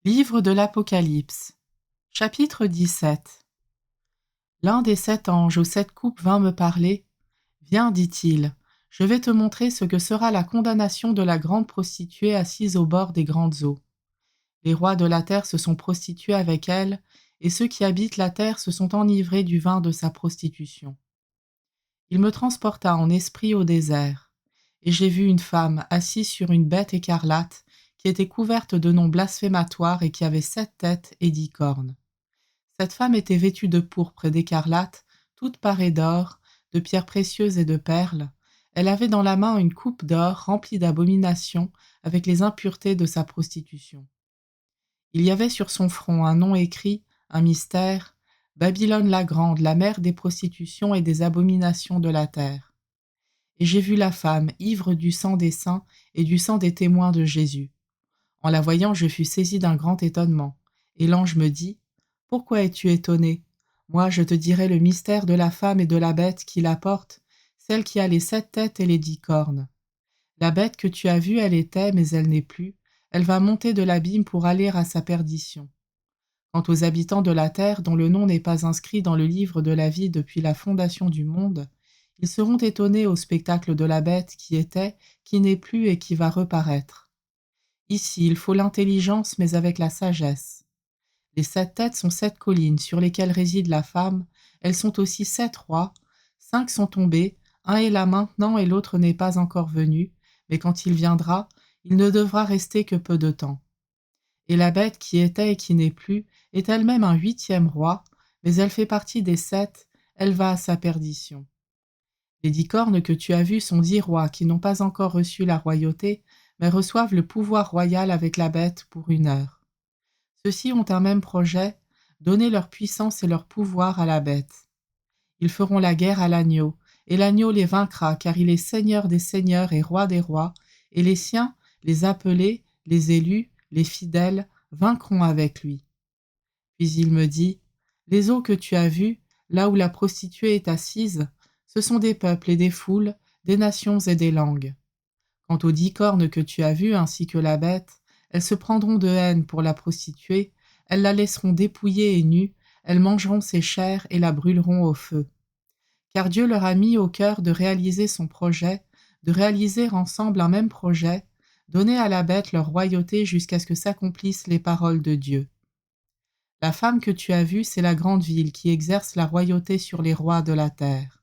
Livre de l'Apocalypse, chapitre 17. L'un des 7 anges aux 7 coupes vint me parler. Viens, dit-il, je vais te montrer ce que sera la condamnation de la grande prostituée assise au bord des grandes eaux. Les rois de la terre se sont prostitués avec elle, et ceux qui habitent la terre se sont enivrés du vin de sa prostitution. Il me transporta en esprit au désert, et j'ai vu une femme assise sur une bête écarlate, qui était couverte de noms blasphématoires et qui avait 7 têtes et 10 cornes. Cette femme était vêtue de pourpre et d'écarlate, toute parée d'or, de pierres précieuses et de perles. Elle avait dans la main une coupe d'or remplie d'abominations avec les impuretés de sa prostitution. Il y avait sur son front un nom écrit, un mystère, Babylone la grande, la mère des prostitutions et des abominations de la terre. Et j'ai vu la femme, ivre du sang des saints et du sang des témoins de Jésus. En la voyant, je fus saisi d'un grand étonnement. Et l'ange me dit, « Pourquoi es-tu étonné? Moi, je te dirai le mystère de la femme et de la bête qui la porte, celle qui a les 7 têtes et les 10 cornes. La bête que tu as vue, elle était, mais elle n'est plus. Elle va monter de l'abîme pour aller à sa perdition. Quant aux habitants de la terre, dont le nom n'est pas inscrit dans le livre de la vie depuis la fondation du monde, ils seront étonnés au spectacle de la bête qui était, qui n'est plus et qui va reparaître. Ici, il faut l'intelligence, mais avec la sagesse. Les 7 têtes sont 7 collines sur lesquelles réside la femme. Elles sont aussi 7 rois. 5 sont tombés, un est là maintenant et l'autre n'est pas encore venu, mais quand il viendra, il ne devra rester que peu de temps. Et la bête qui était et qui n'est plus est elle-même un 8e roi, mais elle fait partie des 7, elle va à sa perdition. Les 10 cornes que tu as vues sont 10 rois qui n'ont pas encore reçu la royauté, mais reçoivent le pouvoir royal avec la bête pour 1 heure. Ceux-ci ont un même projet, donner leur puissance et leur pouvoir à la bête. Ils feront la guerre à l'agneau, et l'agneau les vaincra, car il est seigneur des seigneurs et roi des rois, et les siens, les appelés, les élus, les fidèles, vaincront avec lui. Puis il me dit, les eaux que tu as vues, là où la prostituée est assise, ce sont des peuples et des foules, des nations et des langues. Quant aux 10 cornes que tu as vues, ainsi que la bête, elles se prendront de haine pour la prostituée, elles la laisseront dépouillée et nue, elles mangeront ses chairs et la brûleront au feu. Car Dieu leur a mis au cœur de réaliser son projet, de réaliser ensemble un même projet, donner à la bête leur royauté jusqu'à ce que s'accomplissent les paroles de Dieu. La femme que tu as vue, c'est la grande ville qui exerce la royauté sur les rois de la terre.